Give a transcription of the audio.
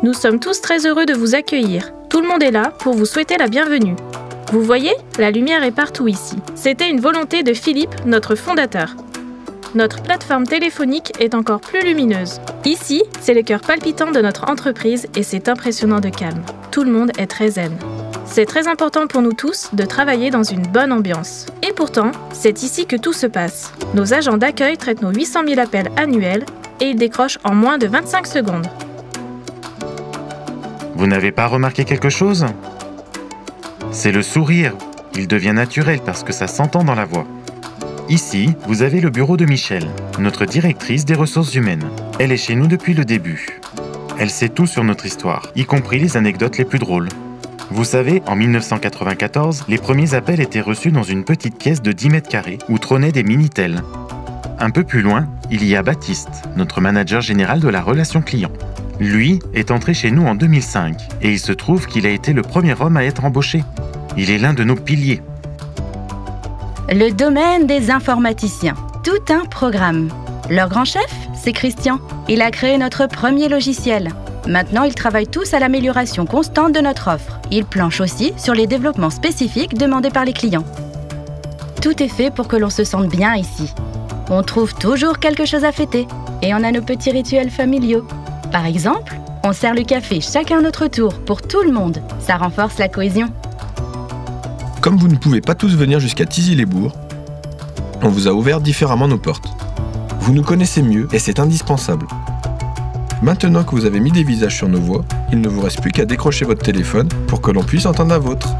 Nous sommes tous très heureux de vous accueillir. Tout le monde est là pour vous souhaiter la bienvenue. Vous voyez, la lumière est partout ici. C'était une volonté de Philippe, notre fondateur. Notre plateforme téléphonique est encore plus lumineuse. Ici, c'est le cœur palpitant de notre entreprise et c'est impressionnant de calme. Tout le monde est très zen. C'est très important pour nous tous de travailler dans une bonne ambiance. Et pourtant, c'est ici que tout se passe. Nos agents d'accueil traitent nos 800 000 appels annuels et ils décrochent en moins de 25 secondes. Vous n'avez pas remarqué quelque chose ? C'est le sourire. Il devient naturel parce que ça s'entend dans la voix. Ici, vous avez le bureau de Michel, notre directrice des ressources humaines. Elle est chez nous depuis le début. Elle sait tout sur notre histoire, y compris les anecdotes les plus drôles. Vous savez, en 1994, les premiers appels étaient reçus dans une petite pièce de 10 mètres carrés où trônaient des Minitel. Un peu plus loin, il y a Baptiste, notre manager général de la relation client. Lui est entré chez nous en 2005 et il se trouve qu'il a été le premier homme à être embauché. Il est l'un de nos piliers. Le domaine des informaticiens. Tout un programme. Leur grand chef, c'est Christian. Il a créé notre premier logiciel. Maintenant, ils travaillent tous à l'amélioration constante de notre offre. Ils planchent aussi sur les développements spécifiques demandés par les clients. Tout est fait pour que l'on se sente bien ici. On trouve toujours quelque chose à fêter. Et on a nos petits rituels familiaux. Par exemple, on sert le café chacun à notre tour pour tout le monde. Ça renforce la cohésion. Comme vous ne pouvez pas tous venir jusqu'à Thizy-les-Bourgs, on vous a ouvert différemment nos portes. Vous nous connaissez mieux et c'est indispensable. Maintenant que vous avez mis des visages sur nos voix, il ne vous reste plus qu'à décrocher votre téléphone pour que l'on puisse entendre la vôtre.